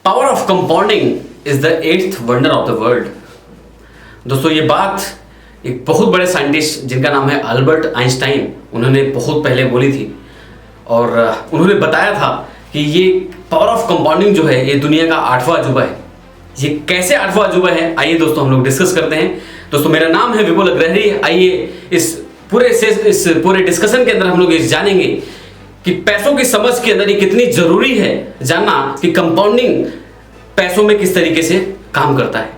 Power of compounding is the eighth wonder of the world. दोस्तों ये बात एक बहुत बड़े साइंटिस्ट जिनका नाम है अल्बर्ट आइंस्टाइन, उन्होंने बहुत पहले बोली थी और उन्होंने बताया था कि ये पावर ऑफ कंपाउंडिंग जो है ये दुनिया का 8वां अजूबा है। ये कैसे 8वां अजूबा है, आइए दोस्तों हम लोग डिस्कस करते हैं। दोस्तों मेरा नाम है विपुल अग्रहरी। आइए इस पूरे डिस्कशन के अंदर हम लोग ये जानेंगे कि पैसों की समझ के अंदर ये कितनी जरूरी है जानना कि कंपाउंडिंग पैसों में किस तरीके से काम करता है।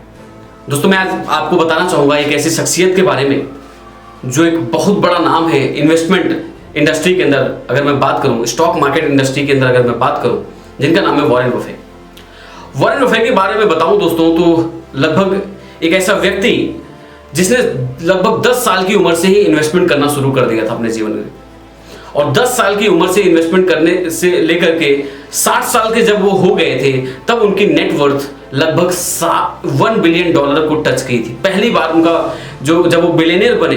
दोस्तों मैं आज आपको बताना चाहूंगा एक ऐसी शख्सियत के बारे में जो एक बहुत बड़ा नाम है इन्वेस्टमेंट इंडस्ट्री के अंदर। अगर मैं बात करूं स्टॉक मार्केट इंडस्ट्री के अंदर अगर मैं बात करूं, जिनका नाम है वॉरेन बफे। वॉरेन बफे के बारे में बताऊं दोस्तों तो लगभग एक ऐसा व्यक्ति जिसने लगभग 10 साल की उम्र से ही इन्वेस्टमेंट करना शुरू कर दिया था अपने जीवन में, और 10 साल की उम्र से इन्वेस्टमेंट करने से लेकर के 60 साल के जब वो हो गए थे तब उनकी नेटवर्थ लगभग $1 बिलियन को टच की थी। पहली बार उनका जब वो बिलियनियर बने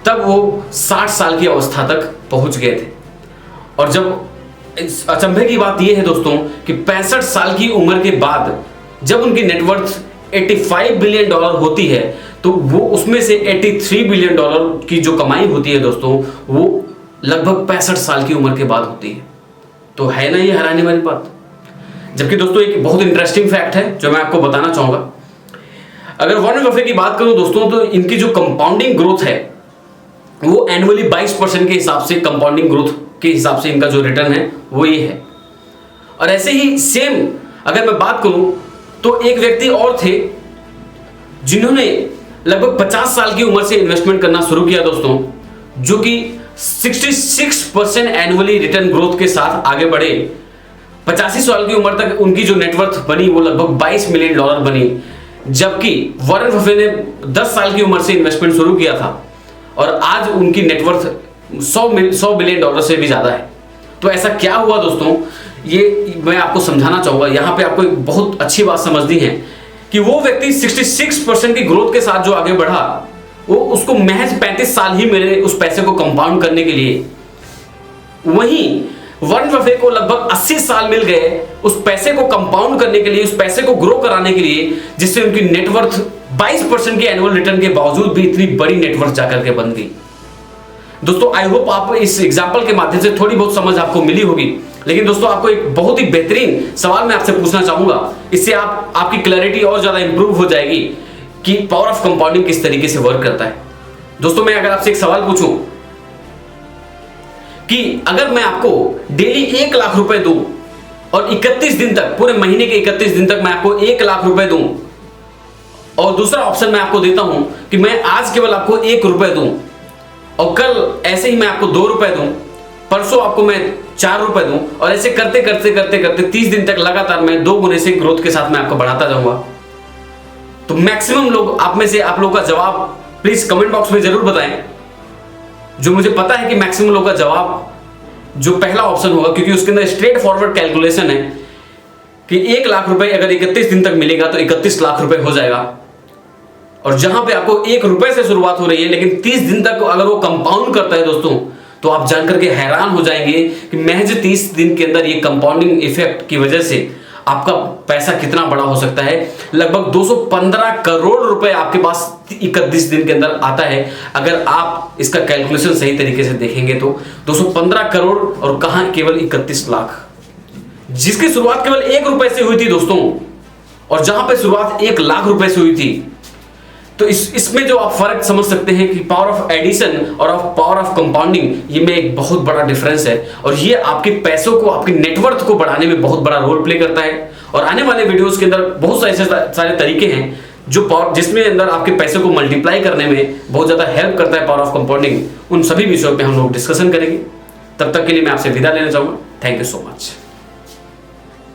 तब वो 60 साल की अवस्था तक पहुंच गए थे। और जब अचंभे की बात यह है दोस्तों कि 65 साल की उम्र के बाद जब उनकी नेटवर्थ $85 बिलियन होती है तो वो उसमें से $83 बिलियन की जो कमाई होती है दोस्तों वो लगभग 65 साल की उम्र के बाद होती है। तो है ना ये हैरानी वाली बात। जबकि दोस्तों एक बहुत इंटरेस्टिंग फैक्ट है जो मैं आपको बताना चाहूंगा। अगर वॉरेन बफे की बात करूं दोस्तों तो इनकी जो कंपाउंडिंग ग्रोथ है वो एनुअली 22% के हिसाब से कंपाउंडिंग ग्रोथ के हिसाब से इनका जो रिटर्न है वो ये है। और ऐसे ही सेम अगर मैं बात करूं तो एक व्यक्ति और थे जिन्होंने लगभग 50 साल की उम्र से इन्वेस्टमेंट करना शुरू किया दोस्तों, जो कि 66% एनुअली रिटर्न ग्रोथ के साथ आगे बढ़े। 85 साल की उम्र तक उनकी जो नेटवर्थ बनी वो लगभग $22 मिलियन बनी। जबकि वॉरेन बफे ने 10 साल की उम्र से इन्वेस्टमेंट शुरू किया था और आज उनकी नेटवर्थ $100 बिलियन से भी ज्यादा है। तो ऐसा क्या हुआ दोस्तों, ये मैं आपको समझाना चाहूंगा। यहां पे आपको एक बहुत अच्छी बात समझनी है कि वो व्यक्ति 66% की ग्रोथ के साथ जो आगे बढ़ा वो उसको महज 35 साल ही मिले उस पैसे को कंपाउंड करने के लिए। वहीं वॉरेन बफे को लगभग 80 साल मिल गए उस पैसे को कंपाउंड करने के लिए, उस पैसे को ग्रो कराने के लिए, जिससे उनकी नेटवर्थ 22% के एनुअल रिटर्न के बावजूद भी इतनी बड़ी नेटवर्थ जाकर के बन गई। दोस्तों आई होप आप इस एग्जांपल के माध्यम से थोड़ी बहुत समझ आपको मिली होगी। लेकिन दोस्तों आपको एक बहुत ही बेहतरीन सवाल मैं आपसे पूछना चाहूंगा, इससे आपकी क्लैरिटी और ज्यादा इंप्रूव हो जाएगी कि पावर ऑफ कंपाउंडिंग किस तरीके से वर्क करता है। दोस्तों मैं अगर आपसे एक सवाल पूछूं कि अगर मैं आपको डेली 1 लाख रुपए दूं और 31 दिन तक, पूरे महीने के 31 दिन तक मैं आपको 1 लाख रुपए दूं, और दूसरा ऑप्शन मैं आपको देता हूं कि मैं आज केवल आपको 1 रुपए दूं और कल ऐसे ही मैं आपको 2 रुपए दूं, परसों आपको मैं 4 रुपए दूं, और ऐसे करते करते करते करते 30 दिन तक लगातार मैं 2 गुने से ग्रोथ के साथ मैं आपको बढ़ाता जाऊंगा, तो मैक्सिमम लोग आप में से आप लोगों का जवाब प्लीज कमेंट बॉक्स में जरूर बताएं। जो मुझे पता है कि मैक्सिमम लोगों का जवाब जो पहला ऑप्शन होगा, क्योंकि उसके अंदर स्ट्रेट फॉरवर्ड कैलकुलेशन है कि 1 लाख रुपए अगर 31 दिन तक मिलेगा तो 31 लाख रुपए हो जाएगा। और जहां पे आपको 1 रुपए से शुरुआत हो रही है लेकिन 30 दिन तक अगर वो कंपाउंड करता है दोस्तों, तो आप जानकर के हैरान हो जाएंगे कि महज 30 दिन के अंदर ये कंपाउंडिंग इफेक्ट की वजह से आपका पैसा कितना बड़ा हो सकता है। लगभग 215 करोड़ रुपए आपके पास 31 दिन के अंदर आता है। अगर आप इसका कैलकुलेशन सही तरीके से देखेंगे तो 215 करोड़ और कहां केवल 31 लाख, जिसकी शुरुआत केवल 1 रुपए से हुई थी दोस्तों, और जहां पे शुरुआत 1 लाख रुपए से हुई थी। तो इसमें जो आप फर्क समझ सकते हैं कि पावर ऑफ एडिशन और पावर ऑफ कंपाउंडिंग, ये में एक बहुत बड़ा डिफरेंस है, और ये आपके पैसों को, आपकी नेटवर्थ को बढ़ाने में बहुत बड़ा रोल प्ले करता है। और आने वाले वीडियोस के अंदर बहुत सारे तरीके हैं जो जिसमें अंदर आपके पैसे को मल्टीप्लाई करने में बहुत ज्यादा हेल्प करता है पावर ऑफ कंपाउंडिंग। उन सभी विषयों पे हम लोग डिस्कशन करेंगे। तब तक के लिए मैं आपसे विदा लेना चाहूंगा। Thank you so much.